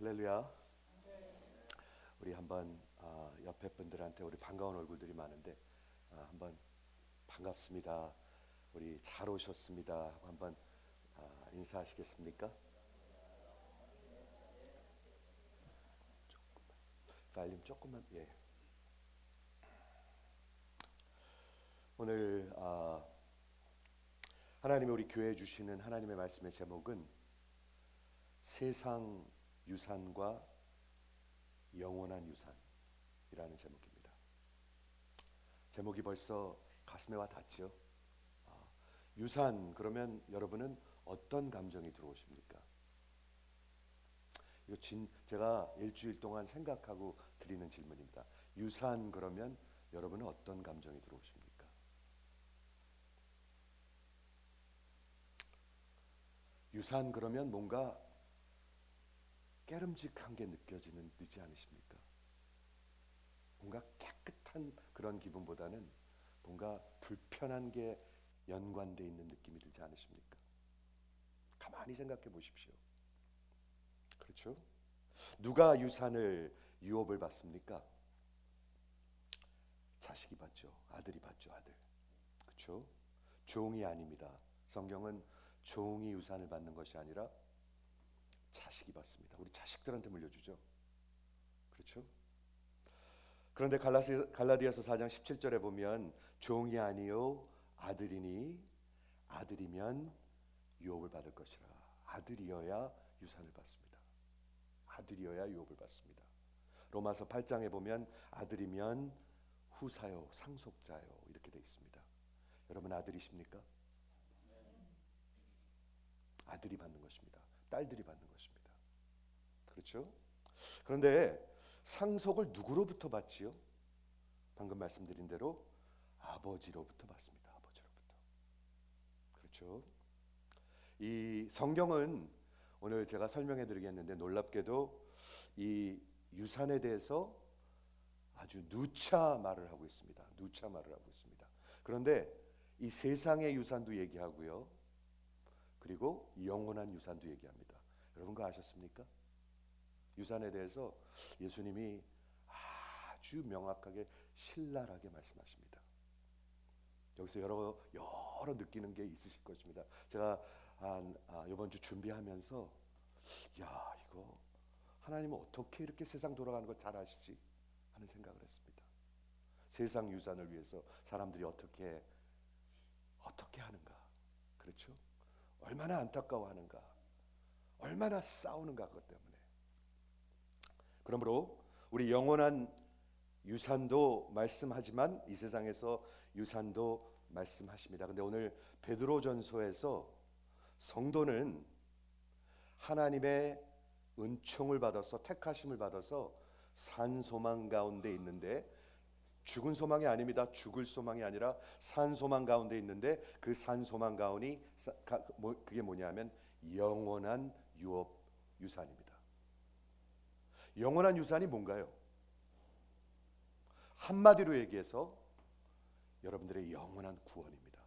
할렐루야. 우리 한번 옆에 분들한테 우리 반가운 얼굴들이 많은데 한번 반갑습니다. 우리 잘 오셨습니다. 한번 인사하시겠습니까? 알림 조금만. 예. 오늘 하나님이 우리 교회에 주시는 하나님의 말씀의 제목은 세상 유산과 영원한 유산이라는 제목입니다. 제목이 벌써 가슴에 와 닿죠. 유산 그러면 여러분은 어떤 감정이 들어오십니까? 이거 제가 일주일 동안 생각하고 드리는 질문입니다. 유산 그러면 여러분은 어떤 감정이 들어오십니까? 유산 그러면 뭔가 깨름직한 게 느껴지지 않으십니까? 뭔가 깨끗한 그런 기분보다는 뭔가 불편한 게 연관되어 있는 느낌이 들지 않으십니까? 가만히 생각해 보십시오. 그렇죠? 누가 유산을 유업을 받습니까? 자식이 받죠. 아들이 받죠. 아들. 그렇죠? 종이 아닙니다. 성경은 종이 유산을 받는 것이 아니라 자식이 받습니다. 우리 자식들한테 물려주죠. 그렇죠? 그런데 갈라디아서 4장 17절에 보면 종이 아니요 아들이니 아들이면 유업을 받을 것이라. 아들이어야 유산을 받습니다. 아들이어야 유업을 받습니다. 로마서 8장에 보면 아들이면 후사요 상속자요 이렇게 되어 있습니다. 여러분 아들이십니까? 아들이 받는 것입니다. 딸들이 받는 것입니다. 그렇죠? 그런데 상속을 누구로부터 받지요? 방금 말씀드린 대로 아버지로부터 받습니다. 아버지로부터. 그렇죠? 이 성경은 오늘 제가 설명해 드리겠는데 놀랍게도 이 유산에 대해서 아주 누차 말을 하고 있습니다. 누차 말을 하고 있습니다. 그런데 이 세상의 유산도 얘기하고요. 그리고 영원한 유산도 얘기합니다. 여러분 그거 아셨습니까? 유산에 대해서 예수님이 아주 명확하게 신랄하게 말씀하십니다. 여기서 여러 느끼는 게 있으실 것입니다. 제가 이번 주 준비하면서 이거 하나님은 어떻게 이렇게 세상 돌아가는 걸 잘 아시지 하는 생각을 했습니다. 세상 유산을 위해서 사람들이 어떻게 하는가. 그렇죠? 얼마나 안타까워하는가. 얼마나 싸우는가 그것 때문에. 그러므로 우리 영원한 유산도 말씀하지만 이 세상에서 유산도 말씀하십니다. 근데 오늘 베드로전서에서 성도는 하나님의 은총을 받아서 택하심을 받아서 산 소망 가운데 있는데 죽은 소망이 아닙니다. 죽을 소망이 아니라 산 소망 가운데 있는데 그 산 소망 가운이 그게 뭐냐면 영원한 유산입니다. 영원한 유산이 뭔가요? 한마디로 얘기해서 여러분들의 영원한 구원입니다.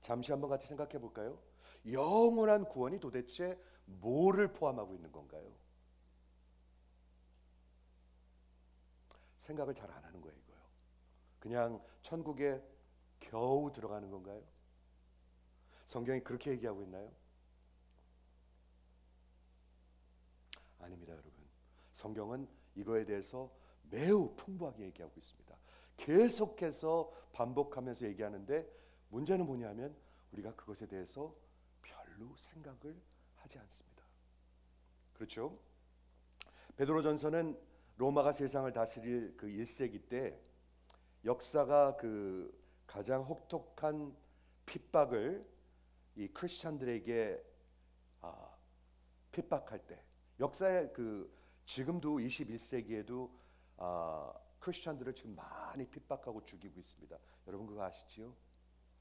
잠시 한번 같이 생각해 볼까요? 영원한 구원이 도대체 뭐를 포함하고 있는 건가요? 생각을 잘 안 하는 거예요, 이거요. 그냥 천국에 겨우 들어가는 건가요? 성경이 그렇게 얘기하고 있나요? 아닙니다, 여러분. 성경은 이거에 대해서 매우 풍부하게 얘기하고 있습니다. 계속해서 반복하면서 얘기하는데 문제는 뭐냐면 우리가 그것에 대해서 별로 생각을 하지 않습니다. 그렇죠? 베드로전서는 로마가 세상을 다스릴 그 1세기 때 역사가 그 가장 혹독한 핍박을 이 크리스천들에게 핍박할 때 역사의 그 지금도 21세기에도 크리스천들을 지금 많이 핍박하고 죽이고 있습니다. 여러분 그거 아시지요?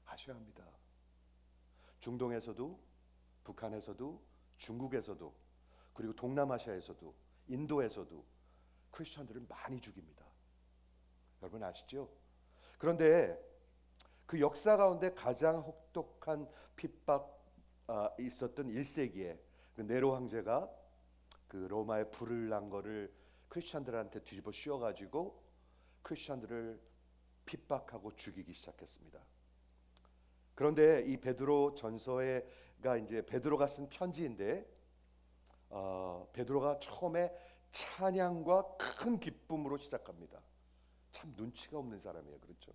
아셔야 합니다. 중동에서도 북한에서도 중국에서도 그리고 동남아시아에서도 인도에서도 크리스천들을 많이 죽입니다. 여러분 아시죠? 그런데 그 역사 가운데 가장 혹독한 핍박 있었던 1세기에 그 네로 황제가 그 로마의 불을 난 거를 크리스천들한테 뒤집어 씌워가지고 크리스천들을 핍박하고 죽이기 시작했습니다. 그런데 이 베드로 전서가 이제 베드로가 쓴 편지인데 베드로가 처음에 찬양과 큰 기쁨으로 시작합니다. 참 눈치가 없는 사람이에요. 그렇죠?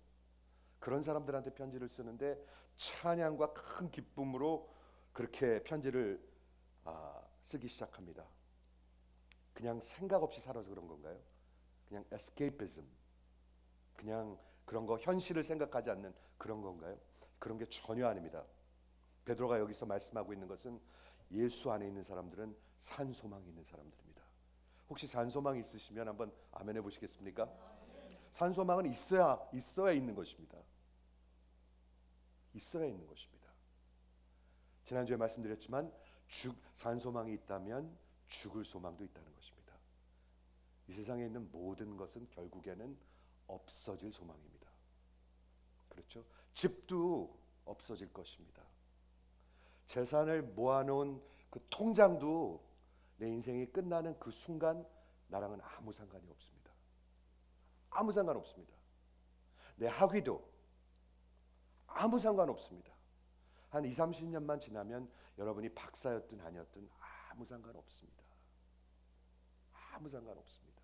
그런 사람들한테 편지를 쓰는데 찬양과 큰 기쁨으로 그렇게 편지를 쓰기 시작합니다. 그냥 생각 없이 살아서 그런 건가요? 그냥 escapism, 그냥 그런 거 현실을 생각하지 않는 그런 건가요? 그런 게 전혀 아닙니다. 베드로가 여기서 말씀하고 있는 것은 예수 안에 있는 사람들은 산소망이 있는 사람들입니다. 혹시 산소망이 있으시면 한번 아멘 해보시겠습니까? 산소망은 있어야 있는 것입니다. 있어야 있는 것입니다. 지난주에 말씀드렸지만 산소망이 있다면 죽을 소망도 있다는 것입니다. 이 세상에 있는 모든 것은 결국에는 없어질 소망입니다. 그렇죠? 집도 없어질 것입니다. 재산을 모아놓은 그 통장도 내 인생이 끝나는 그 순간 나랑은 아무 상관이 없습니다. 아무 상관 없습니다. 내 학위도 아무 상관 없습니다. 한 20, 30년만 지나면 여러분이 박사였든 아니었든 아무 상관 없습니다. 아무 상관 없습니다.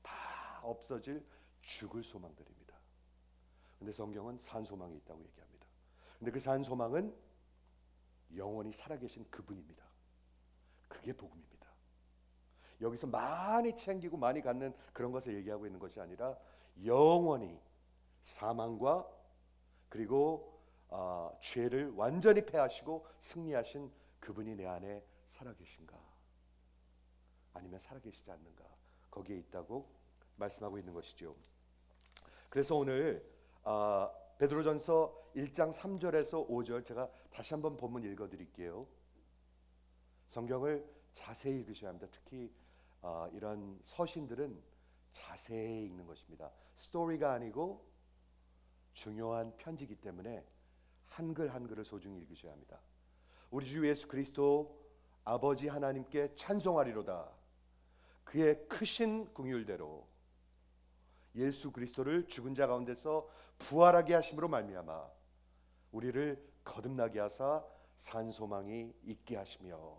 다 없어질 죽을 소망들입니다. 근데 성경은 산소망이 있다고 얘기합니다. 근데 그 산소망은 영원히 살아계신 그분입니다. 그게 복음입니다. 여기서 많이 챙기고 많이 갖는 그런 것을 얘기하고 있는 것이 아니라 영원히 사망과 그리고 죄를 완전히 패하시고 승리하신 그분이 내 안에 살아계신가 아니면 살아계시지 않는가, 거기에 있다고 말씀하고 있는 것이죠. 그래서 오늘 베드로전서 1장 3절에서 5절 제가 다시 한번 본문 읽어드릴게요. 성경을 자세히 읽으셔야 합니다. 특히 이런 서신들은 자세히 읽는 것입니다. 스토리가 아니고 중요한 편지이기 때문에 한글 한글을 소중히 읽으셔야 합니다. 우리 주 예수 그리스도 아버지 하나님께 찬송하리로다. 그의 크신 긍휼대로 예수 그리스도를 죽은 자 가운데서 부활하게 하심으로 말미암아 우리를 거듭나게 하사 산소망이 있게 하시며,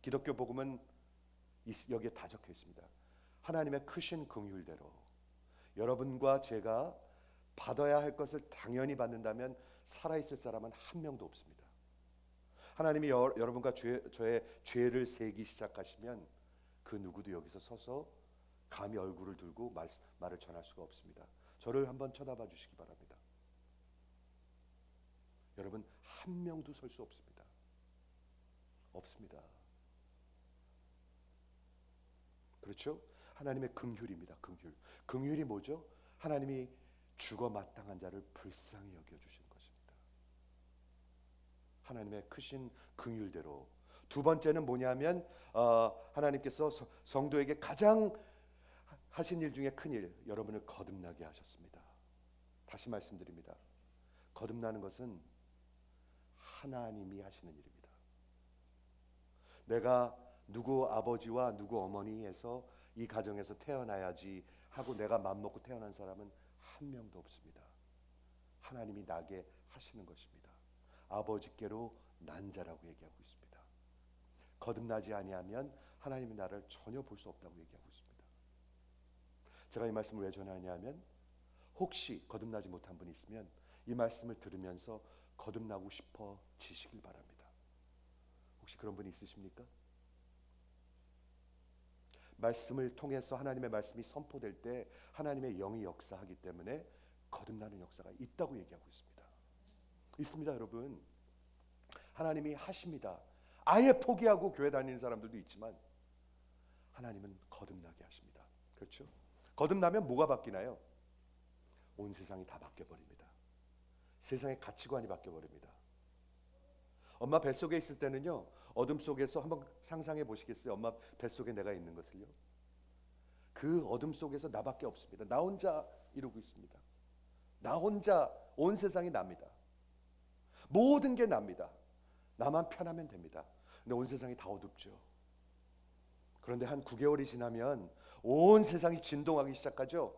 기독교 복음은 여기에 다 적혀 있습니다. 하나님의 크신 긍휼대로 여러분과 제가 받아야 할 것을 당연히 받는다면 살아있을 사람은 한 명도 없습니다. 하나님이 여러분과 저의 죄를 세기 시작하시면 그 누구도 여기서 서서 감히 얼굴을 들고 말을 전할 수가 없습니다. 저를 한번 쳐다봐 주시기 바랍니다. 여러분 한 명도 설 수 없습니다. 없습니다. 그렇죠? 하나님의 긍휼입니다. 긍휼이 뭐죠? 하나님이 죽어 마땅한 자를 불쌍히 여겨주시는 것입니다. 하나님의 크신 긍휼대로. 두 번째는 뭐냐면 하나님께서 성도에게 가장 하신 일 중에 큰 일, 여러분을 거듭나게 하셨습니다. 다시 말씀드립니다. 거듭나는 것은 하나님이 하시는 일입니다. 내가 누구 아버지와 누구 어머니에서 이 가정에서 태어나야지 하고 내가 맘먹고 태어난 사람은 한 명도 없습니다. 하나님이 나게 하시는 것입니다. 아버지께로 난 자라고 얘기하고 있습니다. 거듭나지 아니하면 하나님이 나를 전혀 볼 수 없다고 얘기하고 있습니다. 제가 이 말씀을 왜 전하냐면 혹시 거듭나지 못한 분이 있으면 이 말씀을 들으면서 거듭나고 싶어지시길 바랍니다. 혹시 그런 분이 있으십니까? 말씀을 통해서 하나님의 말씀이 선포될 때 하나님의 영이 역사하기 때문에 거듭나는 역사가 있다고 얘기하고 있습니다. 있습니다, 여러분. 하나님이 하십니다. 아예 포기하고 교회 다니는 사람들도 있지만 하나님은 거듭나게 하십니다. 그렇죠? 거듭나면 뭐가 바뀌나요? 온 세상이 다 바뀌어버립니다. 세상의 가치관이 바뀌어버립니다. 엄마 뱃속에 있을 때는요, 어둠 속에서 한번 상상해 보시겠어요? 엄마 뱃속에 내가 있는 것을요. 그 어둠 속에서 나밖에 없습니다. 나 혼자 이루고 있습니다. 나 혼자, 온 세상이 납니다. 모든 게 납니다. 나만 편하면 됩니다. 근데 온 세상이 다 어둡죠. 그런데 한 9개월이 지나면 온 세상이 진동하기 시작하죠.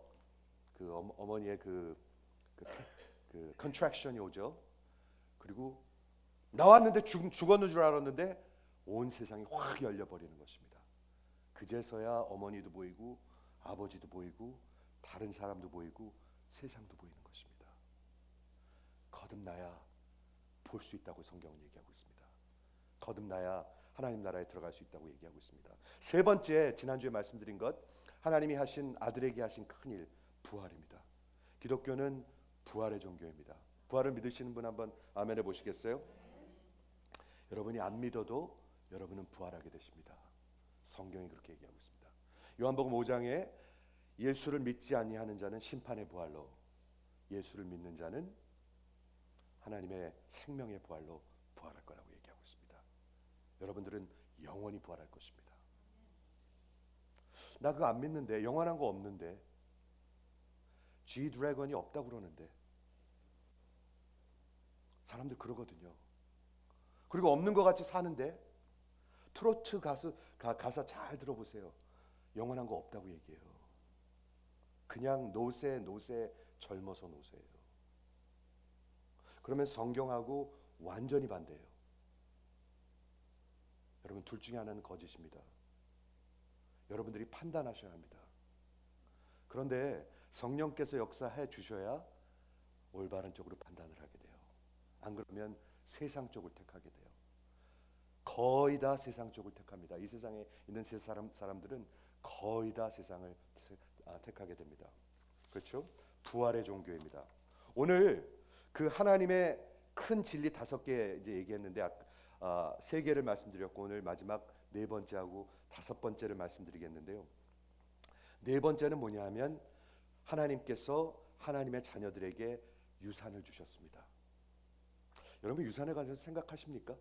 그 어머니의 그 컨트랙션이 오죠. 그리고 나왔는데 죽었는 줄 알았는데 온 세상이 확 열려버리는 것입니다. 그제서야 어머니도 보이고 아버지도 보이고 다른 사람도 보이고 세상도 보이는 것입니다. 거듭나야 볼 수 있다고 성경은 얘기하고 있습니다. 거듭나야 하나님 나라에 들어갈 수 있다고 얘기하고 있습니다. 세 번째, 지난주에 말씀드린 것, 하나님이 하신 아들에게 하신 큰일, 부활입니다. 기독교는 부활의 종교입니다. 부활을 믿으시는 분 한번 아멘 해보시겠어요? 여러분이 안 믿어도 여러분은 부활하게 되십니다. 성경이 그렇게 얘기하고 있습니다. 요한복음 5장에 예수를 믿지 아니하는 자는 심판의 부활로, 예수를 믿는 자는 하나님의 생명의 부활로 부활할 거라고 얘기하고 있습니다. 여러분들은 영원히 부활할 것입니다. 나 그거 안 믿는데, 영원한 거 없는데, G-드래곤이 없다고 그러는데, 사람들 그러거든요. 그리고 없는 것 같이 사는데, 트로트 가사 잘 들어보세요. 영원한 거 없다고 얘기해요. 그냥 노세 젊어서 노세예요. 그러면 성경하고 완전히 반대예요. 여러분, 둘 중에 하나는 거짓입니다. 여러분들이 판단하셔야 합니다. 그런데 성령께서 역사해 주셔야 올바른 쪽으로 판단을 하게 돼요. 안 그러면 세상 쪽을 택하게 돼요. 거의 다 세상 쪽을 택합니다. 이 세상에 있는 사람들은 거의 다 세상을 택하게 됩니다. 그렇죠? 부활의 종교입니다. 오늘 그 하나님의 큰 진리 5개 이제 얘기했는데, 3개를 말씀드렸고 오늘 마지막 4번째하고 5번째를 말씀드리겠는데요. 4번째는 뭐냐 하면 하나님께서 하나님의 자녀들에게 유산을 주셨습니다. 여러분, 유산에 관해서 생각하십니까?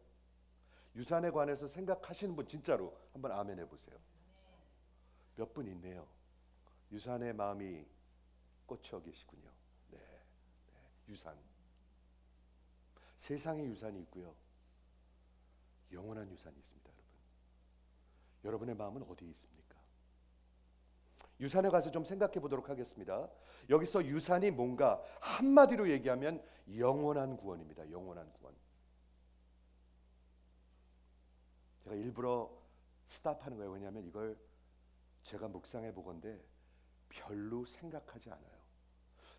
유산에 관해서 생각하시는 분 진짜로 한번 아멘 해보세요. 몇 분 있네요. 유산의 마음이 꽂혀 계시군요. 네, 유산. 세상의 유산이 있고요, 영원한 유산이 있습니다. 여러분의 마음은 어디에 있습니까? 유산에 가서 좀 생각해 보도록 하겠습니다. 여기서 유산이 뭔가 한마디로 얘기하면 영원한 구원입니다. 영원한 구원. 제가 일부러 스탑하는 거예요. 왜냐하면 이걸 제가 묵상해 보건데 별로 생각하지 않아요.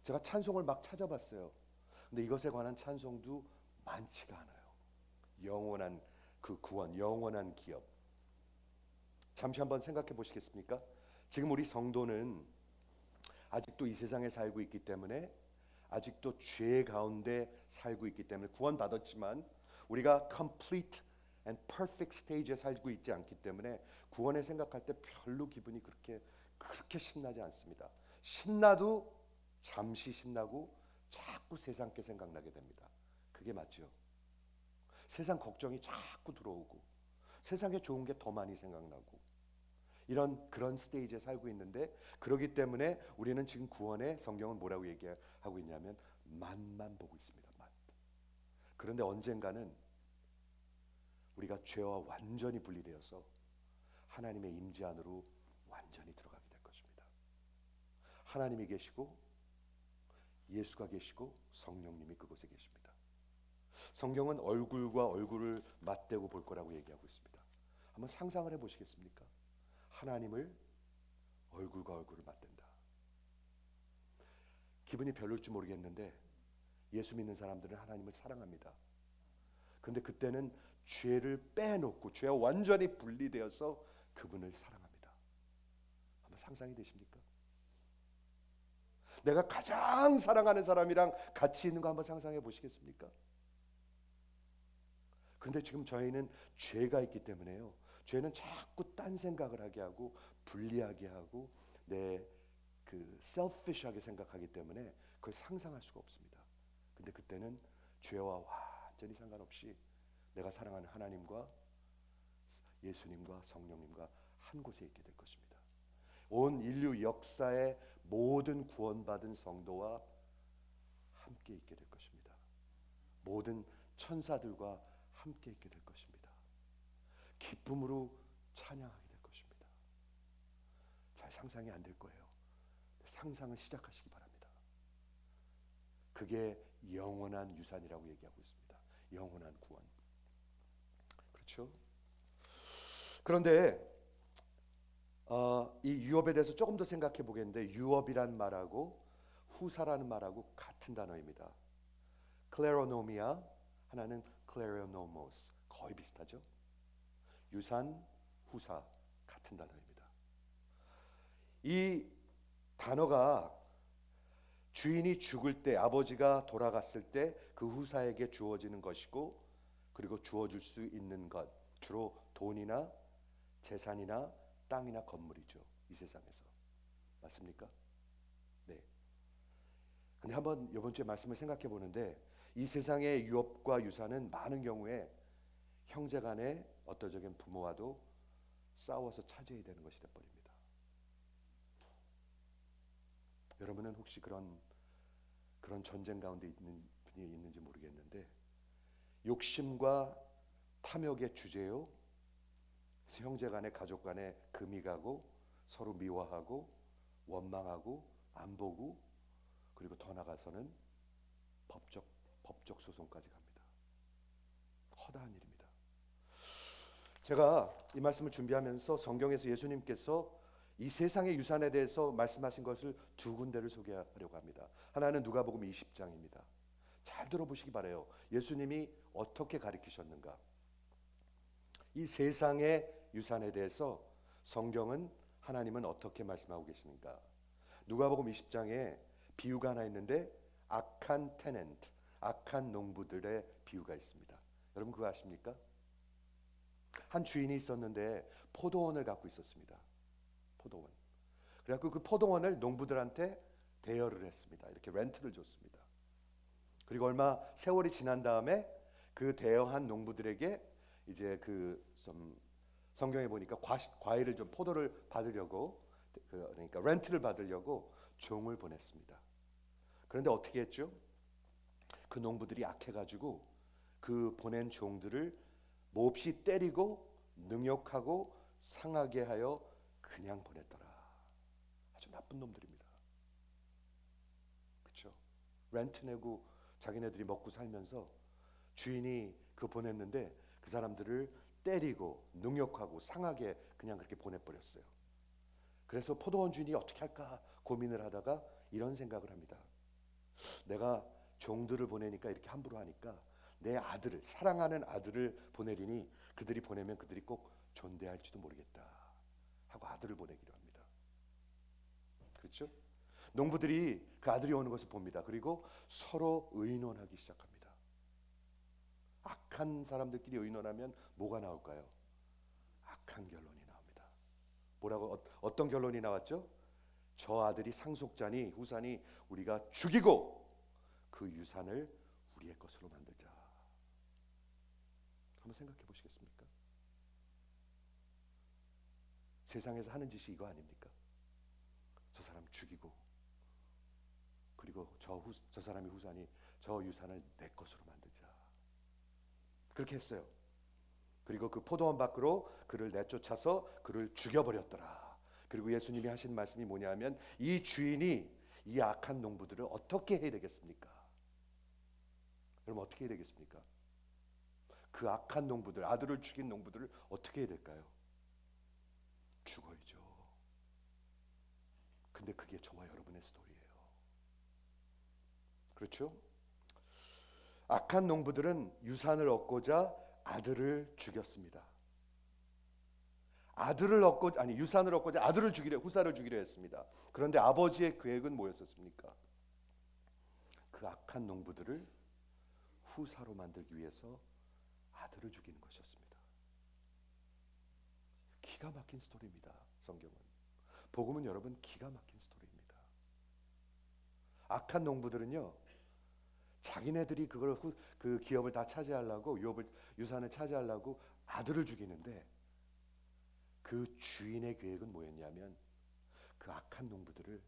제가 찬송을 막 찾아봤어요. 근데 이것에 관한 찬송도 많지가 않아요. 영원한 그 구원, 영원한 기업. 잠시 한번 생각해 보시겠습니까? 지금 우리 성도는 아직도 이 세상에 살고 있기 때문에, 아직도 죄 가운데 살고 있기 때문에 구원받았지만 우리가 complete and perfect stage에 살고 있지 않기 때문에 구원에 생각할 때 별로 기분이 그렇게 신나지 않습니다. 신나도 잠시 신나고 자꾸 세상 게 생각나게 됩니다. 그게 맞죠? 세상 걱정이 자꾸 들어오고 세상에 좋은 게 더 많이 생각나고 그런 스테이지에 살고 있는데, 그렇기 때문에 우리는 지금 구원에 성경은 뭐라고 얘기하고 있냐면 맛만 보고 있습니다. 맛. 그런데 언젠가는 우리가 죄와 완전히 분리되어서 하나님의 임재 안으로 완전히 들어가게 될 것입니다. 하나님이 계시고 예수가 계시고 성령님이 그곳에 계십니다. 성경은 얼굴과 얼굴을 맞대고 볼 거라고 얘기하고 있습니다. 한번 상상을 해보시겠습니까? 하나님을 얼굴과 얼굴을 맞댄다. 기분이 별로일지 모르겠는데 예수 믿는 사람들은 하나님을 사랑합니다. 그런데 그때는 죄를 빼놓고 죄와 완전히 분리되어서 그분을 사랑합니다. 한번 상상이 되십니까? 내가 가장 사랑하는 사람이랑 같이 있는 거 한번 상상해 보시겠습니까? 그런데 지금 저희는 죄가 있기 때문에요, 죄는 자꾸 딴 생각을 하게 하고 분리하게 하고 selfish하게 생각하기 때문에 그걸 상상할 수가 없습니다. 근데 그때는 죄와 완전히 상관없이 내가 사랑하는 하나님과 예수님과 성령님과 한 곳에 있게 될 것입니다. 온 인류 역사의 모든 구원받은 성도와 함께 있게 될 것입니다. 모든 천사들과 함께 있게 될 것입니다. 기쁨으로 찬양하게 될 것입니다. 잘 상상이 안 될 거예요. 상상을 시작하시기 바랍니다. 그게 영원한 유산이라고 얘기하고 있습니다. 영원한 구원. 그렇죠? 그런데 이 유업에 대해서 조금 더 생각해 보겠는데, 유업이란 말하고 후사라는 말하고 같은 단어입니다. 클레로노미아, 하나는 클레로노모스, 거의 비슷하죠. 유산, 후사, 같은 단어입니다. 이 단어가 주인이 죽을 때, 아버지가 돌아갔을 때 그 후사에게 주어지는 것이고, 그리고 주어줄 수 있는 것, 주로 돈이나 재산이나 땅이나 건물이죠. 이 세상에서. 맞습니까? 네. 근데 한번 이번 주에 말씀을 생각해 보는데, 이 세상의 유업과 유산은 많은 경우에 형제 간에 어떠적인 부모와도 싸워서 차지해야 되는 것이 되어버립니다. 여러분은 혹시 그런 전쟁 가운데 있는 분이 있는지 모르겠는데, 욕심과 탐욕의 주제요. 그래서 형제 간에, 가족 간에 금이 가고 서로 미워하고 원망하고 안 보고, 그리고 더 나가서는 법적 소송까지 갑니다. 허다한 일입니다. 제가 이 말씀을 준비하면서 성경에서 예수님께서 이 세상의 유산에 대해서 말씀하신 것을 두 군데를 소개하려고 합니다. 하나는 누가복음 20장입니다. 잘 들어보시기 바라요. 예수님이 어떻게 가르치셨는가? 이 세상의 유산에 대해서 성경은, 하나님은 어떻게 말씀하고 계시는가? 누가복음 20장에 비유가 하나 있는데, 악한 테넌트, 악한 농부들의 비유가 있습니다. 여러분 그거 아십니까? 한 주인이 있었는데 포도원을 갖고 있었습니다. 포도원. 그래갖고 그 포도원을 농부들한테 대여를 했습니다. 이렇게 렌트를 줬습니다. 그리고 얼마 세월이 지난 다음에 그 대여한 농부들에게 이제 성경에 보니까 과일을 좀, 포도를 받으려고, 그러니까 렌트를 받으려고 종을 보냈습니다. 그런데 어떻게 했죠? 그 농부들이 악해가지고 그 보낸 종들을 몹시 때리고 능욕하고 상하게 하여 그냥 보냈더라. 아주 나쁜 놈들입니다. 그렇죠? 렌트 내고 자기네들이 먹고 살면서 주인이 그 보냈는데 그 사람들을 때리고 능욕하고 상하게 그냥 그렇게 보내버렸어요. 그래서 포도원 주인이 어떻게 할까 고민을 하다가 이런 생각을 합니다. 내가 종들을 보내니까 이렇게 함부로 하니까 내 아들을, 사랑하는 아들을 보내리니 그들이 보내면 그들이 꼭 존대할지도 모르겠다 하고 아들을 보내기로 합니다. 그렇죠? 농부들이 그 아들이 오는 것을 봅니다. 그리고 서로 의논하기 시작합니다. 악한 사람들끼리 의논하면 뭐가 나올까요? 악한 결론이 나옵니다. 뭐라고, 어떤 결론이 나왔죠? 저 아들이 상속자니, 후사니 우리가 죽이고 그 유산을 우리의 것으로 만들자. 한번 생각해 보시겠습니까? 세상에서 하는 짓이 이거 아닙니까? 저 사람 죽이고, 그리고 저 사람이 후사니 저 유산을 내 것으로 만들자. 그렇게 했어요. 그리고 그 포도원 밖으로 그를 내쫓아서 그를 죽여버렸더라. 그리고 예수님이 하신 말씀이 뭐냐면, 이 주인이 이 악한 농부들을 어떻게 해야 되겠습니까? 여러분 어떻게 해야 되겠습니까? 그 악한 농부들, 아들을 죽인 농부들을 어떻게 해야 될까요? 죽어야죠. 근데 그게 저와 여러분의 스토리예요. 그렇죠? 악한 농부들은 유산을 얻고자 아들을 죽였습니다. 유산을 얻고자 아들을 죽이려, 후사를 죽이려 했습니다. 그런데 아버지의 계획은 뭐였었습니까? 그 악한 농부들을 후사로 만들기 위해서 아들을 죽이는 것이었습니다. 기가 막힌 스토리입니다. 성경은. 복음은 여러분 기가 막힌 스토리입니다. 악한 농부들은요, 자기네들이 그 기업을 다 차지하려고, 유산을 차지하려고 아들을 죽이는데, 그 주인의 계획은 뭐였냐면 그 악한 농부들을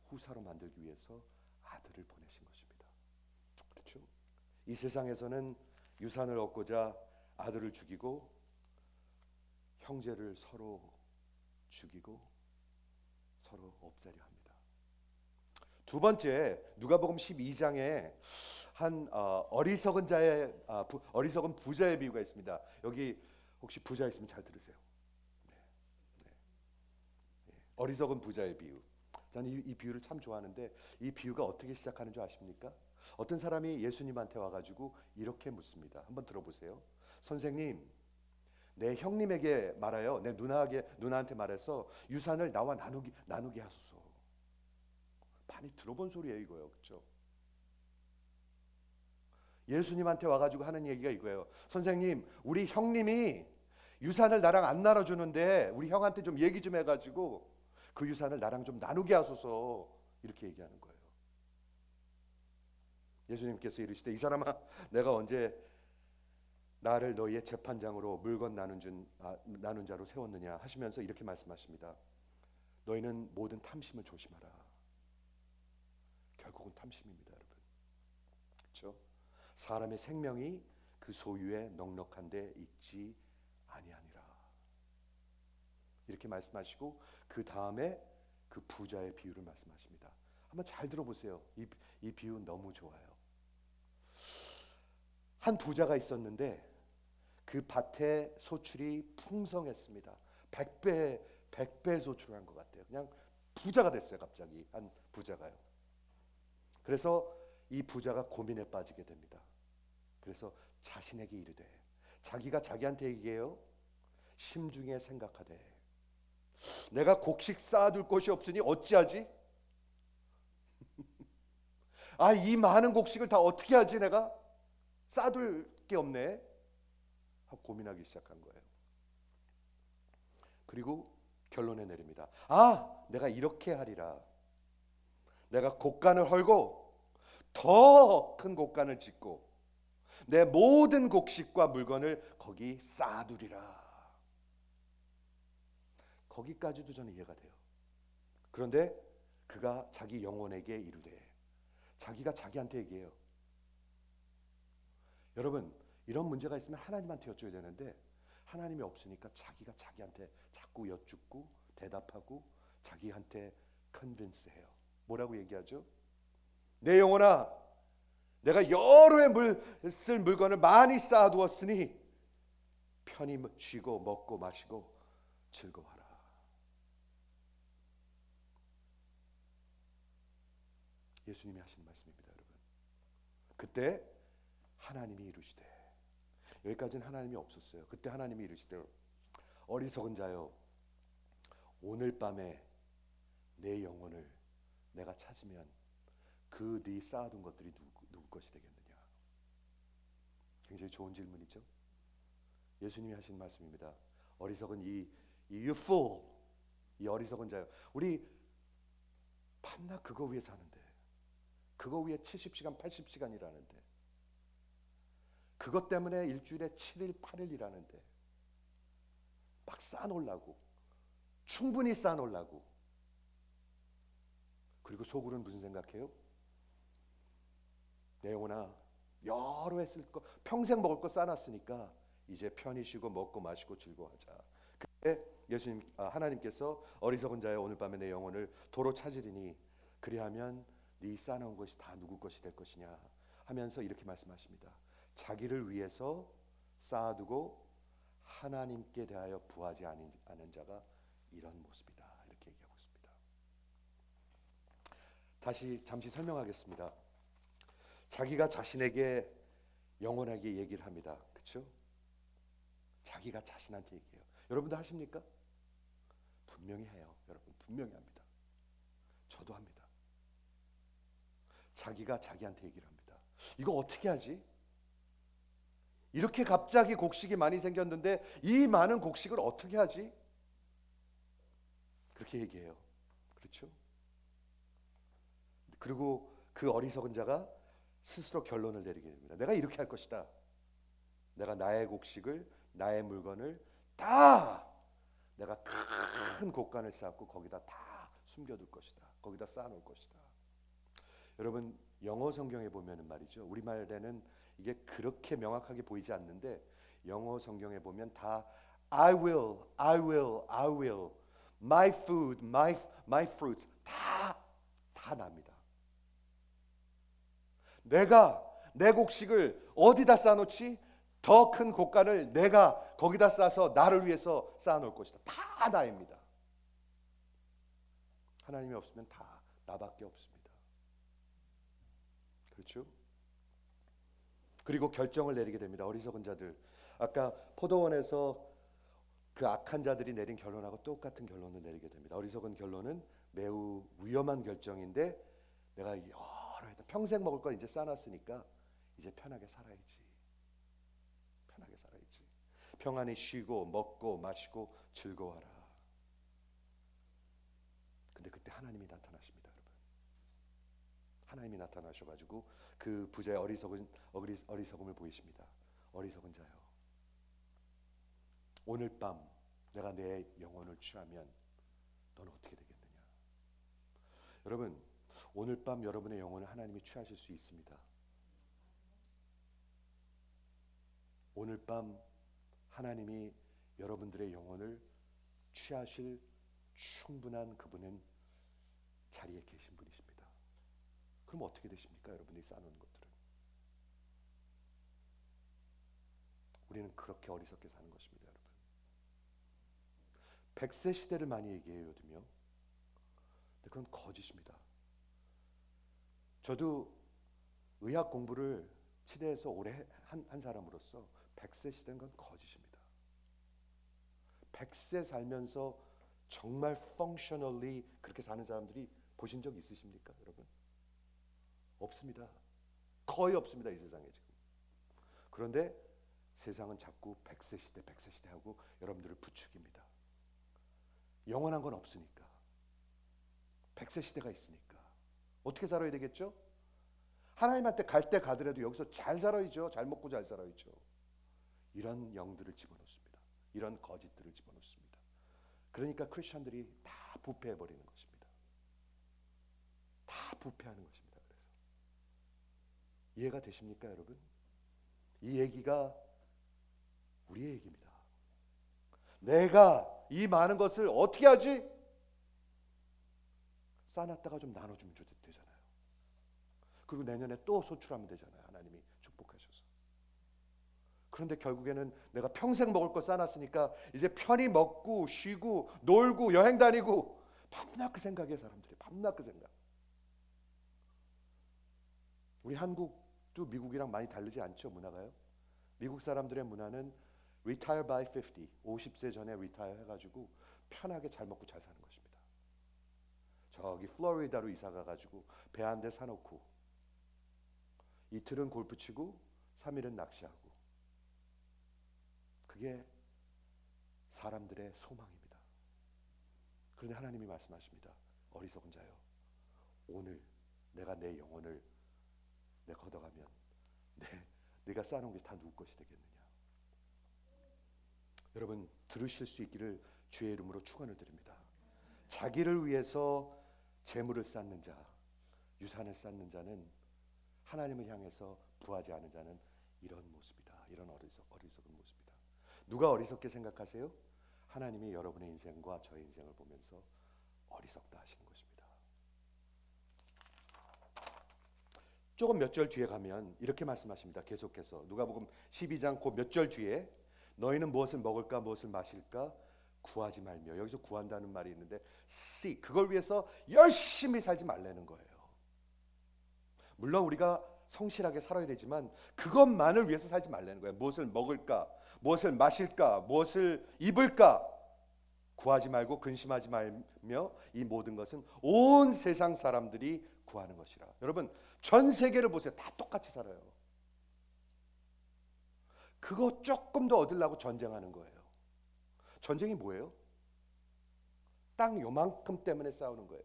후사로 만들기 위해서 아들을 보내신 것입니다. 그렇죠? 이 세상에서는 유산을 얻고자 아들을 죽이고 형제를 서로 죽이고 서로 없애려 합니다. 두 번째, 누가복음 12장에 한 어리석은 자의 어리석은 부자의 비유가 있습니다. 여기 혹시 부자 있으면 잘 들으세요. 네, 네, 네. 어리석은 부자의 비유. 저는 이 비유를 참 좋아하는데, 이 비유가 어떻게 시작하는 줄 아십니까? 어떤 사람이 예수님한테 와가지고 이렇게 묻습니다. 한번 들어보세요. 선생님, 내 형님에게 말하여, 내 누나한테 말해서 유산을 나와 나누게 하소서. 많이 들어본 소리예요, 이거요, 그렇죠? 예수님한테 와가지고 하는 얘기가 이거예요. 선생님, 우리 형님이 유산을 나랑 안 나눠주는데 우리 형한테 좀 얘기 좀 해가지고 그 유산을 나랑 좀 나누게 하소서. 이렇게 얘기하는 거예요. 예수님께서 이르시되, 이 사람아, 내가 언제 나를 너희의 재판장으로 물건 나눈 자로 세웠느냐 하시면서 이렇게 말씀하십니다. 너희는 모든 탐심을 조심하라. 결국은 탐심입니다, 여러분. 그렇죠? 사람의 생명이 그 소유에 넉넉한데 있지 아니하니라. 이렇게 말씀하시고 그 다음에 그 부자의 비유를 말씀하십니다. 한번 잘 들어보세요. 이 비유 너무 좋아요. 한 부자가 있었는데 그 밭에 소출이 풍성했습니다. 100배 소출한 것 같아요. 그냥 부자가 됐어요. 갑자기 한 부자가요. 그래서 이 부자가 고민에 빠지게 됩니다. 그래서 자신에게 이르되, 자기가 자기한테 얘기해요. 심중에 생각하되, 내가 곡식 쌓아둘 곳이 없으니 어찌하지? 이 많은 곡식을 다 어떻게 하지? 내가 쌓아둘 게 없네 하고 고민하기 시작한 거예요. 그리고 결론에 내립니다. 내가 이렇게 하리라. 내가 곡간을 헐고 더 큰 곡간을 짓고 내 모든 곡식과 물건을 거기 쌓아두리라. 거기까지도 저는 이해가 돼요. 그런데 그가 자기 영혼에게 이르되, 자기가 자기한테 얘기해요. 여러분, 이런 문제가 있으면 하나님한테 여쭤야 되는데 하나님이 없으니까 자기가 자기한테 자꾸 여쭙고 대답하고 자기한테 컨빈스해요. 뭐라고 얘기하죠? 내 영혼아, 내가 여러 해 쓸 물건을 많이 쌓아두었으니 편히 쉬고 먹고 마시고 즐거워하라. 예수님이 하신 말씀입니다, 여러분. 그때 하나님이 이르시되, 여기까지는 하나님이 없었어요. 그때 하나님이 이르시되, 어리석은 자여, 오늘 밤에 내 영혼을 내가 찾으면 그 네 쌓아둔 것들이 누구 것이 되겠느냐. 굉장히 좋은 질문이죠. 예수님이 하신 말씀입니다. 어리석은 이 you fool, 이 어리석은 자요. 우리 밤낮 그거 위해 사는데, 그거 위해 70시간 80시간 일하는데, 그것 때문에 일주일에 7일 8일 일하는데 막 쌓아놓으려고, 충분히 쌓아놓으려고. 그리고 속으로는 무슨 생각해요? 내 영혼아, 여러 해 쓸 거, 평생 먹을 거 쌓아놨으니까 이제 편히 쉬고 먹고 마시고 즐거워하자. 그때 하나님께서 어리석은 자여, 오늘 밤에 내 영혼을 도로 찾으리니 그리하면 네 쌓아놓은 것이 다 누구 것이 될 것이냐 하면서 이렇게 말씀하십니다. 자기를 위해서 쌓아두고 하나님께 대하여 부하지 않은 자가 이런 모습이다. 이렇게 얘기하고 있습니다. 다시 잠시 설명하겠습니다. 자기가 자신에게 영원하게 얘기를 합니다. 그렇죠? 자기가 자신한테 얘기해요. 여러분도 하십니까? 분명히 해요. 여러분 분명히 합니다. 저도 합니다. 자기가 자기한테 얘기를 합니다. 이거 어떻게 하지? 이렇게 갑자기 곡식이 많이 생겼는데 이 많은 곡식을 어떻게 하지? 그렇게 얘기해요. 그렇죠? 그리고 그 어리석은 자가 스스로 결론을 내리게 됩니다. 내가 이렇게 할 것이다. 내가 나의 곡식을, 나의 물건을 다 내가 큰 곡간을 쌓고 거기다 다 숨겨둘 것이다. 거기다 쌓아놓을 것이다. 여러분, 영어 성경에 보면은 말이죠, 우리말에는 이게 그렇게 명확하게 보이지 않는데 영어 성경에 보면 다 I will my food, my fruits 다 납니다. 내가 내 곡식을 어디다 쌓아놓지? 더 큰 곡간을 내가 거기다 쌓아서 나를 위해서 쌓아놓을 것이다. 다 나입니다. 하나님이 없으면 다 나밖에 없습니다. 그렇죠? 그리고 결정을 내리게 됩니다. 어리석은 자들. 아까 포도원에서 그 악한 자들이 내린 결론하고 똑같은 결론을 내리게 됩니다. 어리석은 결론은 매우 위험한 결정인데 내가 여러 해 평생 먹을 걸 이제 쌓아놨으니까 이제 편하게 살아야지. 편하게 살아야지. 평안히 쉬고 먹고 마시고 즐거워하라. 근데 그때 하나님이 나타나십니다, 여러분. 하나님이 나타나셔가지고 그 부자의 어리석음을 보이십니다. 어리석은 자요, 오늘 밤 내가 내 영혼을 취하면 너는 어떻게 되겠느냐. 여러분, 오늘 밤 여러분의 영혼을 하나님이 취하실 수 있습니다. 오늘 밤 하나님이 여러분들의 영혼을 취하실 충분한 그분은 자리에 계신 분이십니다. 그럼 어떻게 되십니까? 여러분들이 쌓아놓은 것들은. 우리는 그렇게 어리석게 사는 것입니다, 여러분. 100세 시대를 많이 얘기해요, 요즘요. 근데 그건 거짓입니다. 저도 의학 공부를 치대에서 오래 한 사람으로서 100세 시대는 건 거짓입니다. 100세 살면서 정말 functionally 그렇게 사는 사람들이 보신 적 있으십니까, 여러분? 없습니다. 거의 없습니다, 이 세상에 지금. 그런데 세상은 자꾸 100세 시대 하고 여러분들을 부추깁니다. 영원한 건 없으니까. 100세 시대가 있으니까. 어떻게 살아야 되겠죠? 하나님한테 갈 때 가더라도 여기서 잘 살아야죠. 잘 먹고 잘 살아야죠. 이런 영들을 집어넣습니다. 이런 거짓들을 집어넣습니다. 그러니까 크리스천들이 다 부패해버리는 것입니다. 다 부패하는 것입니다. 그래서 이해가 되십니까, 여러분? 이 얘기가 우리의 얘기입니다. 내가 이 많은 것을 어떻게 하지? 쌓아놨다가 좀 나눠주면 되잖아요. 그리고 내년에 또 소출하면 되잖아요. 하나님이 축복하셔서. 그런데 결국에는 내가 평생 먹을 거 쌓아놨으니까 이제 편히 먹고 쉬고 놀고 여행 다니고 밤낮 그 생각이에요, 사람들이. 밤낮 그 생각. 우리 한국도 미국이랑 많이 다르지 않죠, 문화가요? 미국 사람들의 문화는 retire by 50, 50세 전에 retire 해가지고 편하게 잘 먹고 잘 사는 것입니다. 저기 플로리다로 이사 가가지고 배 한 대 사놓고 이틀은 골프 치고 3일은 낚시하고, 그게 사람들의 소망입니다. 그런데 하나님이 말씀하십니다. 어리석은 자여, 오늘 내가 내 영혼을 내가 걷어가면 네가 쌓아놓은 게 다 누구 것이 되겠느냐. 여러분, 들으실 수 있기를 주의 이름으로 축원을 드립니다. 자기를 위해서 재물을 쌓는 자, 유산을 쌓는 자는 하나님을 향해서 부하지 않은 자는 이런 모습이다. 이런 어리석은 모습이다. 누가 어리석게 생각하세요? 하나님이 여러분의 인생과 저의 인생을 보면서 어리석다 하시는 것입니다. 조금 몇 절 뒤에 가면 이렇게 말씀하십니다. 계속해서 누가복음 12장 그 몇 절 뒤에 너희는 무엇을 먹을까 무엇을 마실까 구하지 말며, 여기서 구한다는 말이 있는데 seek, 그걸 위해서 열심히 살지 말라는 거예요. 물론 우리가 성실하게 살아야 되지만 그것만을 위해서 살지 말라는 거예요. 무엇을 먹을까, 무엇을 마실까, 무엇을 입을까 구하지 말고 근심하지 말며 이 모든 것은 온 세상 사람들이 구하는 것이라. 여러분, 전 세계를 보세요. 다 똑같이 살아요. 그거 조금 더 얻으려고 전쟁하는 거예요. 전쟁이 뭐예요? 땅 요만큼 때문에 싸우는 거예요.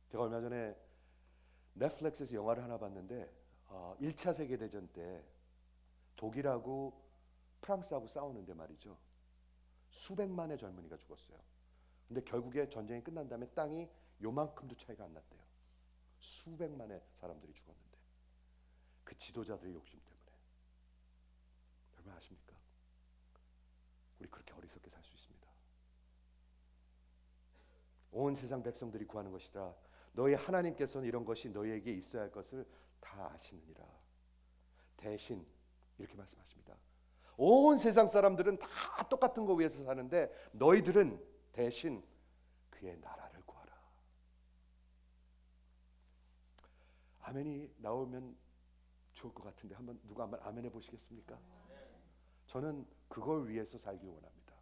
제가 얼마 전에 넷플릭스에서 영화를 하나 봤는데 1차 세계대전 때 독일하고 프랑스하고 싸우는데 말이죠. 수백만의 젊은이가 죽었어요. 근데 결국에 전쟁이 끝난 다음에 땅이 요만큼도 차이가 안 났대요. 수백만의 사람들이 죽었는데 그 지도자들의 욕심 때문에. 여러분 아십니까? 우리 그렇게 어리석게 살 수 있습니다. 온 세상 백성들이 구하는 것이라. 너희 하나님께서는 이런 것이 너희에게 있어야 할 것을 다 아시느니라. 대신 이렇게 말씀하십니다. 온 세상 사람들은 다 똑같은 거 위해서 사는데 너희들은 대신 그의 나라를 구하라. 아멘이 나오면 좋을 것 같은데 누가 한번 아멘 해보시겠습니까? 저는 그걸 위해서 살기 원합니다.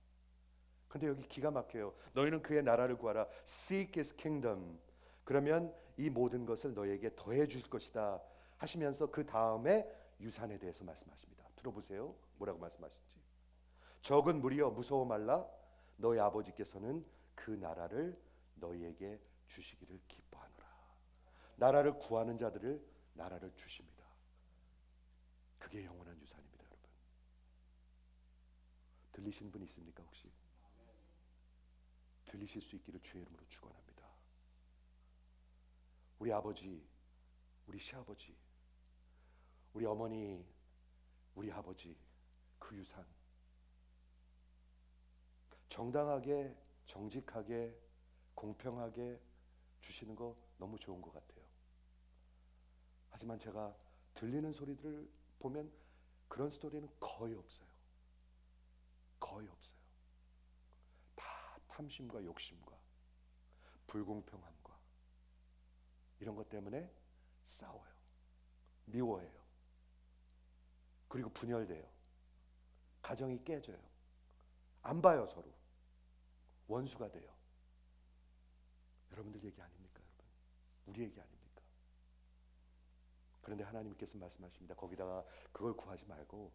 근데 여기 기가 막혀요. 너희는 그의 나라를 구하라. Seek his kingdom. 그러면 이 모든 것을 너희에게 더해 주실 것이다 하시면서 그 다음에 유산에 대해서 말씀하십니다. 들어보세요. 뭐라고 말씀하신지. 적은 무리여 무서워 말라. 너희 아버지께서는 그 나라를 너희에게 주시기를 기뻐하노라. 나라를 구하는 자들을 나라를 주십니다. 그게 영원한 유산입니다, 여러분. 들리신 분 있습니까 혹시? 들리실 수 있기를 주의 이름으로 축원합니다. 우리 아버지, 우리 시아버지, 우리 어머니, 우리 아버지 그 유산 정당하게, 정직하게, 공평하게 주시는 거 너무 좋은 것 같아요. 하지만 제가 들리는 소리들을 보면 그런 스토리는 거의 없어요. 거의 없어요. 다 탐심과 욕심과 불공평함과 이런 것 때문에 싸워요. 미워해요. 그리고 분열돼요. 가정이 깨져요. 안 봐요, 서로. 원수가 돼요. 여러분들 얘기 아닙니까, 여러분? 우리 얘기 아닙니까? 그런데 하나님께서 말씀하십니다. 거기다가 그걸 구하지 말고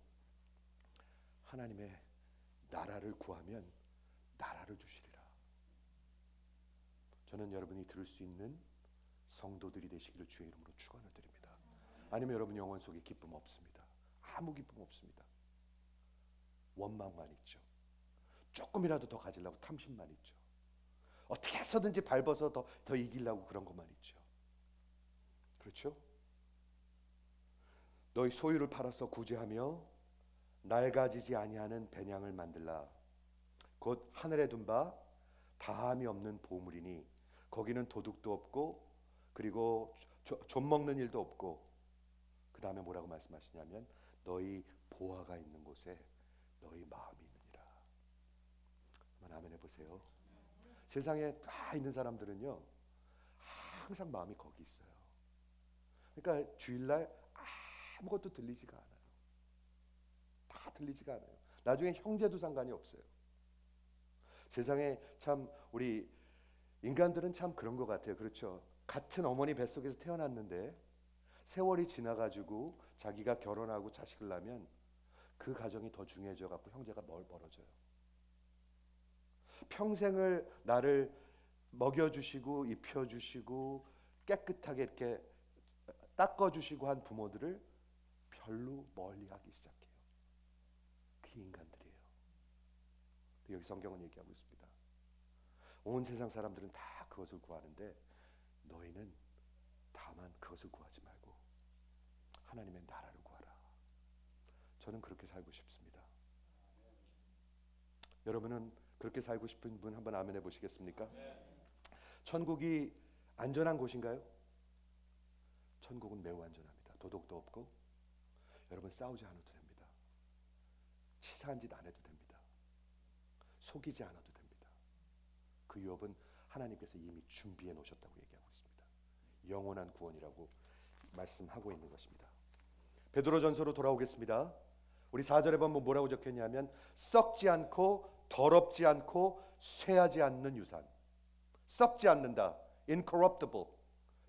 하나님의 나라를 구하면 나라를 주시리라. 저는 여러분이 들을 수 있는 성도들이 되시기를 주의 이름으로 축원을 드립니다. 아니면 여러분 영혼 속에 기쁨 없습니다. 아무 기쁨 없습니다. 원망만 있죠. 조금이라도 더 가지려고 탐심만 있죠. 어떻게 해서든지 밟아서 더 이기려고 그런 것만 있죠. 그렇죠? 너희 소유를 팔아서 구제하며 낡아지지 아니하는 배냥을 만들라. 곧 하늘에 둔 바 다함이 없는 보물이니 거기는 도둑도 없고 그리고 좀 먹는 일도 없고, 그 다음에 뭐라고 말씀하시냐면 너희 보화가 있는 곳에 너희 마음이 있느니라. 한번 아멘 해보세요. 세상에 다 있는 사람들은요 항상 마음이 거기 있어요. 그러니까 주일날 아무것도 들리지가 않아요. 다 들리지가 않아요. 나중에 형제도 상관이 없어요. 세상에 참 우리 인간들은 참 그런 것 같아요. 그렇죠? 같은 어머니 뱃속에서 태어났는데 세월이 지나가지고 자기가 결혼하고 자식을 낳으면 그 가정이 더 중요해져 갖고 형제가 멀어져요. 평생을 나를 먹여주시고 입혀주시고 깨끗하게 이렇게 닦아주시고 한 부모들을 별로 멀리하기 시작해요. 그게 인간들이에요. 여기 성경은 얘기하고 있습니다. 온 세상 사람들은 다 그것을 구하는데 너희는 다만 그것을 구하지 말고 하나님의 나라를 구하라. 저는 그렇게 살고 싶습니다. 여러분은 그렇게 살고 싶은 분 한번 아멘 해보시겠습니까? 천국이 안전한 곳인가요? 천국은 매우 안전합니다. 도둑도 없고 여러분 싸우지 않아도 됩니다. 치사한 짓 안 해도 됩니다. 속이지 않아도 됩니다. 그 유업은 하나님께서 이미 준비해 놓으셨다고 얘기하고 있습니다. 영원한 구원이라고 말씀하고 있는 것입니다. 베드로전서로 돌아오겠습니다. 우리 4절에 보면 뭐라고 적혔냐면 썩지 않고 더럽지 않고 쇠하지 않는 유산. 썩지 않는다. incorruptible.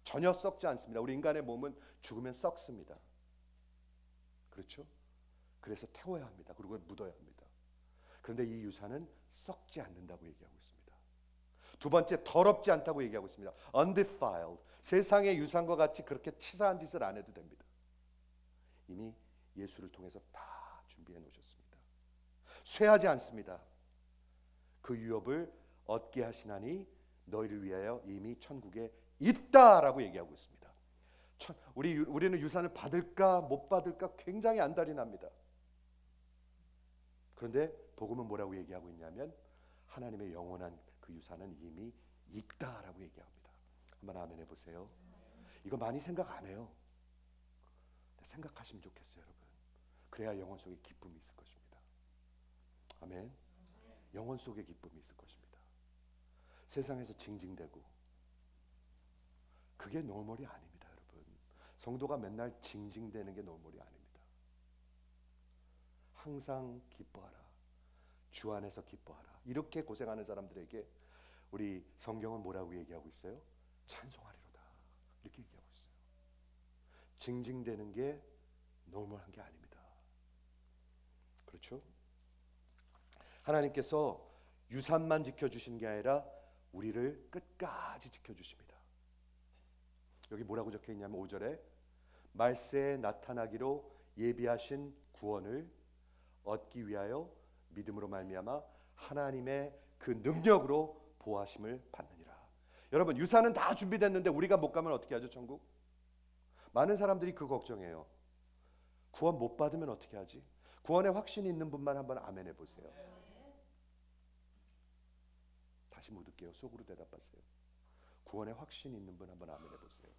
전혀 썩지 않습니다. 우리 인간의 몸은 죽으면 썩습니다. 그렇죠? 그래서 태워야 합니다. 그리고 묻어야 합니다. 그런데 이 유산은 썩지 않는다고 얘기하고 있습니다. 두 번째, 더럽지 않다고 얘기하고 있습니다. undefiled. 세상의 유산과 같이 그렇게 치사한 짓을 안 해도 됩니다. 이미 예수를 통해서 다 준비해 놓으셨습니다. 쇠하지 않습니다. 그 유업을 얻게 하시나니 너희를 위하여 이미 천국에 있다라고 얘기하고 있습니다. 우리는 유산을 받을까 못 받을까 굉장히 안달이 납니다. 그런데 복음은 뭐라고 얘기하고 있냐면 하나님의 영원한 그 유산은 이미 있다라고 얘기합니다. 한번 아멘 해보세요. 이거 많이 생각 안 해요. 생각하시면 좋겠어요, 여러분. 그래야 영혼 속에 기쁨이 있을 것입니다. 아멘. 영혼 속에 기쁨이 있을 것입니다. 세상에서 징징대고 그게 노멀이 아닙니다, 여러분. 성도가 맨날 징징대는 게 노멀이 아닙니다. 항상 기뻐하라. 주 안에서 기뻐하라. 이렇게 고생하는 사람들에게 우리 성경은 뭐라고 얘기하고 있어요? 찬송하리로다. 이렇게 얘기하고 있어요. 징징대는 게 노멀한 게 아닙니다. 그렇죠? 하나님께서 유산만 지켜주신 게 아니라 우리를 끝까지 지켜주십니다. 여기 뭐라고 적혀있냐면 5절에 말세에 나타나기로 예비하신 구원을 얻기 위하여 믿음으로 말미암아 하나님의 그 능력으로 보호하심을 받느니라. 여러분, 유산은 다 준비됐는데 우리가 못 가면 어떻게 하죠? 천국? 많은 사람들이 그 걱정해요. 구원 못 받으면 어떻게 하지? 구원에 확신이 있는 분만 한번 아멘 해보세요. 다시 묻을게요. 속으로 대답하세요. 구원에 확신이 있는 분 한번 아멘 해보세요.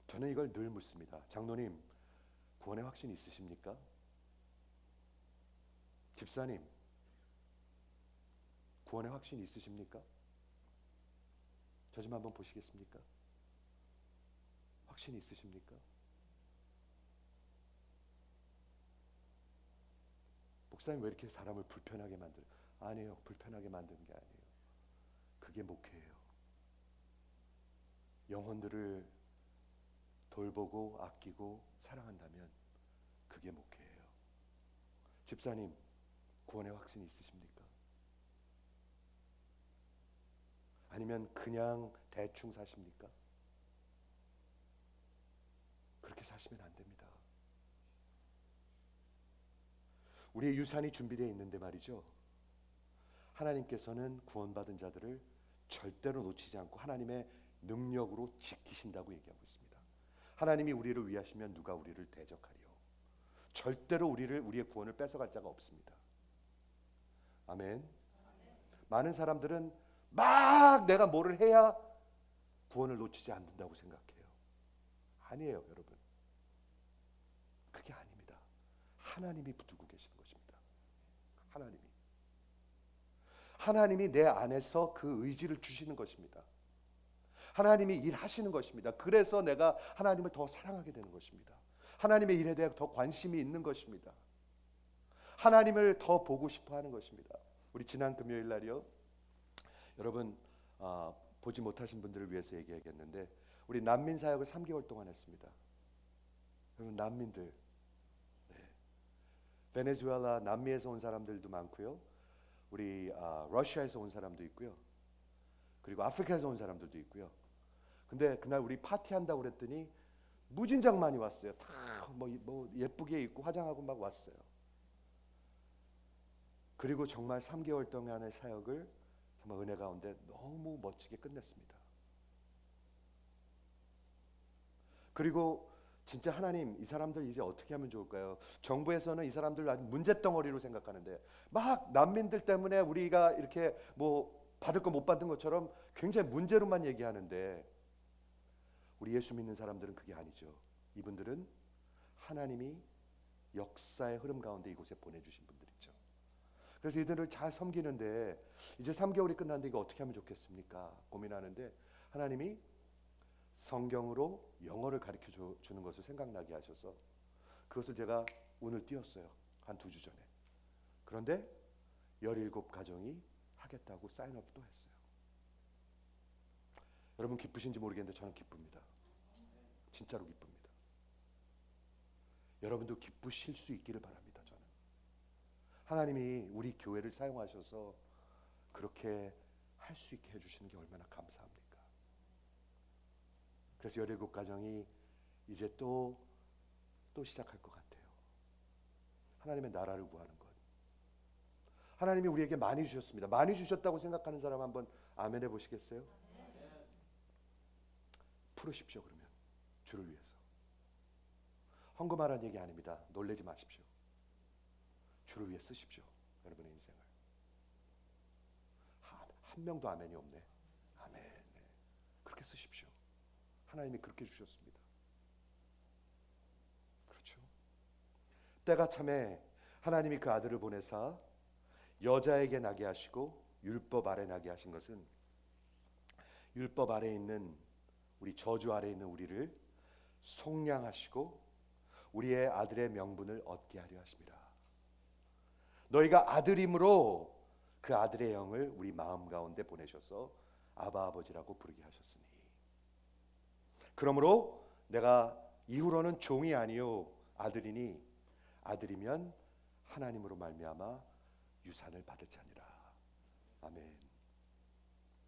저는 이걸 늘 묻습니다. 장로님, 구원에 확신 있으십니까? 집사님, 구원에 확신 있으십니까? 저 좀 한번 보시겠습니까? 확신 있으십니까? 목사님 왜 이렇게 사람을 불편하게 만들어요? 아니에요. 불편하게 만드는 게 아니에요. 그게 목회예요. 영혼들을 돌보고 아끼고 사랑한다면 그게 목회예요. 집사님, 구원의 확신이 있으십니까? 아니면 그냥 대충 사십니까? 그렇게 사시면 안 됩니다. 우리의 유산이 준비되어 있는데 말이죠. 하나님께서는 구원받은 자들을 절대로 놓치지 않고 하나님의 능력으로 지키신다고 얘기하고 있습니다. 하나님이 우리를 위하시면 누가 우리를 대적하리요. 절대로 우리의 구원을 뺏어갈 자가 없습니다. 아멘. 많은 사람들은 막 내가 뭐를 해야 구원을 놓치지 않는다고 생각해요. 아니에요, 여러분. 그게 아닙니다. 하나님이 두고 계시는 것입니다. 하나님이 내 안에서 그 의지를 주시는 것입니다. 하나님이 일하시는 것입니다. 그래서 내가 하나님을 더 사랑하게 되는 것입니다. 하나님의 일에 대해 더 관심이 있는 것입니다. 하나님을 더 보고 싶어 하는 것입니다. 우리 지난 금요일 날이요. 여러분 보지 못하신 분들을 위해서 얘기하겠는데 우리 난민 사역을 3개월 동안 했습니다. 여러분 난민들, 베네수엘라 남미에서 온 사람들도 많고요. 우리 러시아에서 온 사람도 있고요. 그리고 아프리카에서 온 사람들도 있고요. 근데 그날 우리 파티한다고 그랬더니 무진장 많이 왔어요. 다 뭐 예쁘게 입고 화장하고 막 왔어요. 그리고 정말 3개월 동안의 사역을 정말 은혜 가운데 너무 멋지게 끝냈습니다. 그리고 진짜 하나님, 이 사람들 이제 어떻게 하면 좋을까요? 정부에서는 이 사람들 아주 문제덩어리로 생각하는데 막 난민들 때문에 우리가 이렇게 뭐 받을 거 못 받은 것처럼 굉장히 문제로만 얘기하는데 우리 예수 믿는 사람들은 그게 아니죠. 이분들은 하나님이 역사의 흐름 가운데 이곳에 보내주신 분들이죠. 그래서 이들을 잘 섬기는데 이제 3개월이 끝났는데 이거 어떻게 하면 좋겠습니까? 고민하는데 하나님이 성경으로 영어를 가르쳐 주는 것을 생각나게 하셔서 그것을 제가 오늘 띄웠어요. 한 2주 전에. 그런데 17가정이 하겠다고 사인업도 했어요. 여러분 기쁘신지 모르겠는데 저는 기쁩니다. 진짜로 기쁩니다. 여러분도 기쁘실 수 있기를 바랍니다. 저는 하나님이 우리 교회를 사용하셔서 그렇게 할 수 있게 해주시는 게 얼마나 감사합니까? 그래서 17가정이 이제 또 시작할 것 같아요. 하나님의 나라를 구하는 것. 하나님이 우리에게 많이 주셨습니다. 많이 주셨다고 생각하는 사람 한번 아멘 해보시겠어요? 풀으십시오. 그러면 주를 위해서. 헝금하라는 얘기 아닙니다. 놀라지 마십시오. 주를 위해 쓰십시오. 여러분의 인생을. 한 명도 아멘이 없네. 아멘. 네. 그렇게 쓰십시오. 하나님이 그렇게 주셨습니다. 그렇죠. 때가 참에 하나님이 그 아들을 보내사 여자에게 나게 하시고 율법 아래 나게 하신 것은 율법 아래 있는 우리 저주 아래 있는 우리를 속량하시고 우리의 아들의 명분을 얻게 하려 하십니다. 너희가 아들임으로 그 아들의 영을 우리 마음 가운데 보내셔서 아바 아버지라고 부르게 하셨으니 그러므로 내가 이후로는 종이 아니요 아들이니 아들이면 하나님으로 말미암아 유산을 받을 자니라. 아멘.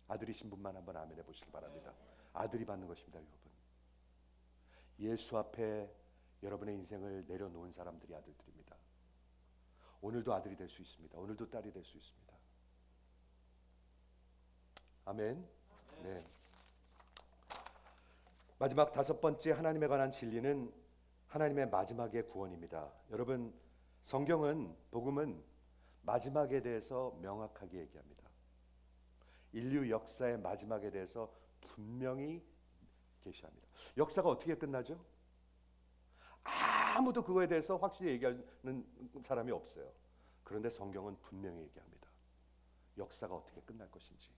아들이신 분만 한번 아멘 해보시기 바랍니다. 아들이 받는 것입니다, 여러분. 예수 앞에 여러분의 인생을 내려놓은 사람들이 아들들입니다. 오늘도 아들이 될 수 있습니다. 오늘도 딸이 될 수 있습니다. 아멘. 네. 마지막 다섯 번째 하나님에 관한 진리는 하나님의 마지막의 구원입니다. 여러분, 성경은 복음은 마지막에 대해서 명확하게 얘기합니다. 인류 역사의 마지막에 대해서 분명히 계시합니다. 역사가 어떻게 끝나죠? 아무도 그거에 대해서 확실히 얘기하는 사람이 없어요. 그런데 성경은 분명히 얘기합니다. 역사가 어떻게 끝날 것인지.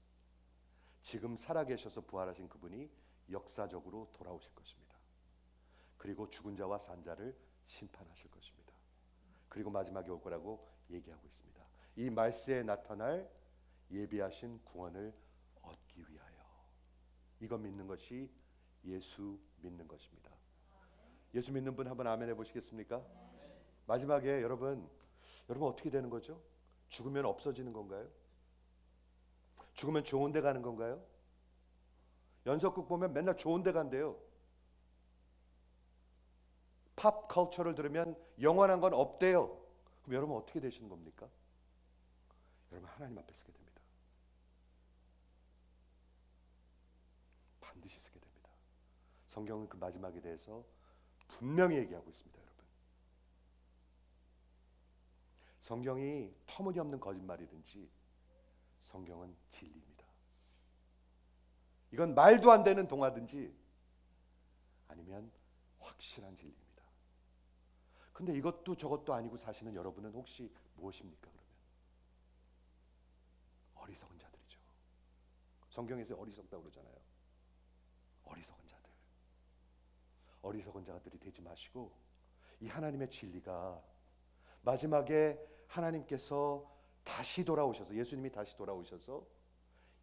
지금 살아계셔서 부활하신 그분이 역사적으로 돌아오실 것입니다. 그리고 죽은 자와 산 자를 심판하실 것입니다. 그리고 마지막에 올 거라고 얘기하고 있습니다. 이 말세에 나타날 예비하신 구원을 얻기 위하여. 이거 믿는 것이 예수 믿는 것입니다. 예수 믿는 분 한번 아멘 해보시겠습니까? 마지막에 여러분 어떻게 되는 거죠? 죽으면 없어지는 건가요? 죽으면 좋은 데 가는 건가요? 연속극 보면 맨날 좋은 데 간대요. 팝 컬처를 들으면 영원한 건 없대요. 그럼 여러분 어떻게 되시는 겁니까? 여러분 하나님 앞에 서게 됩니다. 반드시 서게 됩니다. 성경은 그 마지막에 대해서 분명히 얘기하고 있습니다, 여러분. 성경이 터무니없는 거짓말이든지 성경은 진리입니다. 이건 말도 안 되는 동화든지 아니면 확실한 진리입니다. 근데 이것도 저것도 아니고 사시는 여러분은 혹시 무엇입니까? 그러면 어리석은 자들이죠. 성경에서 어리석다고 그러잖아요. 어리석은 자들. 어리석은 자들이 되지 마시고 이 하나님의 진리가 마지막에 하나님께서 다시 돌아오셔서 예수님이 다시 돌아오셔서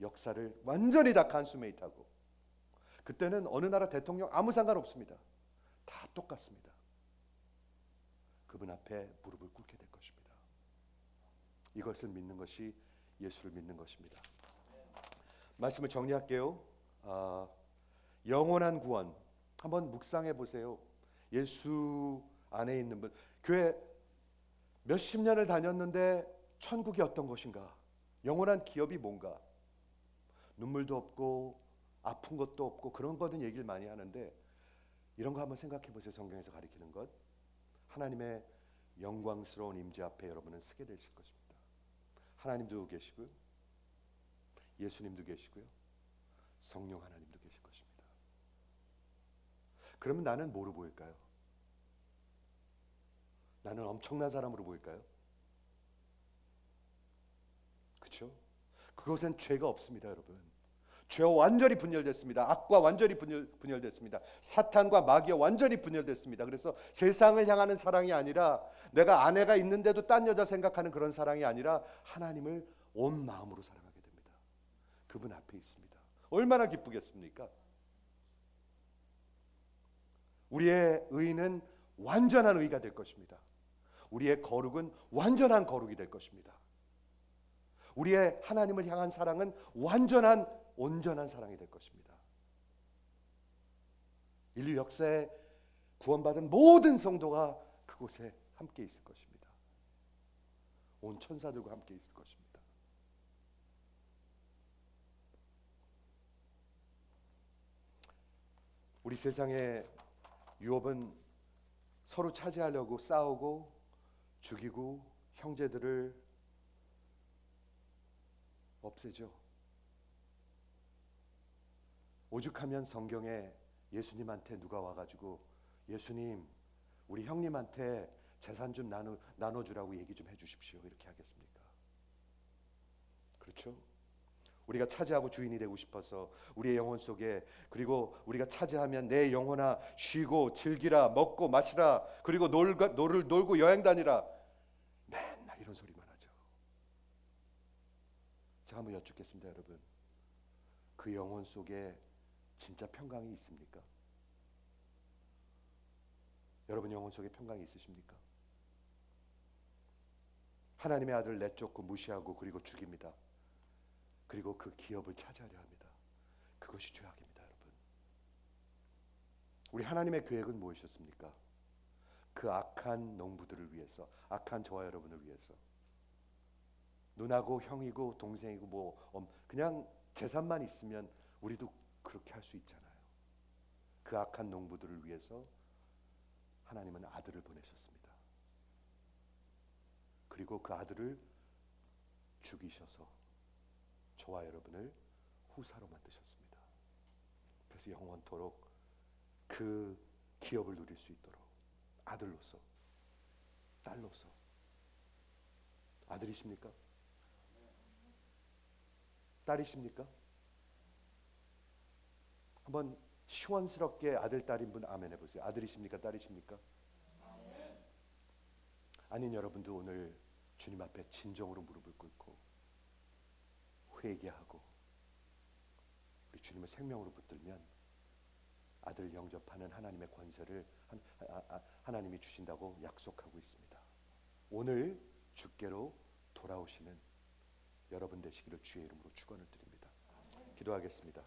역사를 완전히 다 간수메이트하고 그때는 어느 나라 대통령 아무 상관없습니다. 다 똑같습니다. 그분 앞에 무릎을 꿇게 될 것입니다. 이것을 믿는 것이 예수를 믿는 것입니다. 말씀을 정리할게요. 영원한 구원 한번 묵상해 보세요. 예수 안에 있는 분, 교회 몇십 년을 다녔는데 천국이 어떤 것인가? 영원한 기업이 뭔가? 눈물도 없고 아픈 것도 없고 그런 거는 얘기를 많이 하는데 이런 거 한번 생각해 보세요. 성경에서 가리키는 것. 하나님의 영광스러운 임재 앞에 여러분은 서게 되실 것입니다. 하나님도 계시고요. 예수님도 계시고요. 성령 하나님도 계실 것입니다. 그러면 나는 뭐로 보일까요? 나는 엄청난 사람으로 보일까요? 그렇죠? 그것엔 죄가 없습니다, 여러분. 죄와 완전히 분열됐습니다. 악과 완전히 분열됐습니다. 사탄과 마귀와 완전히 분열됐습니다. 그래서 세상을 향하는 사랑이 아니라 내가 아내가 있는데도 딴 여자 생각하는 그런 사랑이 아니라 하나님을 온 마음으로 사랑하게 됩니다. 그분 앞에 있습니다. 얼마나 기쁘겠습니까? 우리의 의는 완전한 의가 될 것입니다. 우리의 거룩은 완전한 거룩이 될 것입니다. 우리의 하나님을 향한 사랑은 완전한 온전한 사랑이 될 것입니다. 인류 역사에 구원받은 모든 성도가 그곳에 함께 있을 것입니다. 온 천사들과 함께 있을 것입니다. 우리 세상의 유업은 서로 차지하려고 싸우고 죽이고 형제들을 없애죠. 오죽하면 성경에 예수님한테 누가 와가지고 예수님 우리 형님한테 재산 좀 나눠주라고 얘기 좀 해주십시오 이렇게 하겠습니까? 그렇죠? 우리가 차지하고 주인이 되고 싶어서 우리의 영혼 속에, 그리고 우리가 차지하면 내 영혼아 쉬고 즐기라, 먹고 마시라, 그리고 놀고 여행 다니라, 맨날 이런 소리만 하죠. 제가 한번 여쭙겠습니다. 여러분, 그 영혼 속에 진짜 평강이 있습니까? 여러분 영혼 속에 평강이 있으십니까? 하나님의 아들 내쫓고 무시하고 그리고 죽입니다. 그리고 그 기업을 차지하려 합니다. 그것이 죄악입니다. 여러분, 우리 하나님의 계획은 무엇이었습니까? 그 악한 농부들을 위해서, 악한 저와 여러분을 위해서, 누나고 형이고 동생이고 그냥 재산만 있으면 우리도 그렇게 할 수 있잖아요. 그 악한 농부들을 위해서 하나님은 아들을 보내셨습니다. 그리고 그 아들을 죽이셔서 저와 여러분을 후사로 만드셨습니다. 그래서 영원토록 그 기업을 누릴 수 있도록 아들로서, 딸로서. 아들이십니까? 딸이십니까? 한번 시원스럽게 아들 딸인 분 아멘 해보세요. 아들이십니까? 딸이십니까? 아닌 여러분도 오늘 주님 앞에 진정으로 무릎을 꿇고 회개하고 우리 주님을 생명으로 붙들면 아들 영접하는 하나님의 권세를 하나님이 주신다고 약속하고 있습니다. 오늘 주께로 돌아오시는 여러분 되시기를 주의 이름으로 축원을 드립니다. 기도하겠습니다.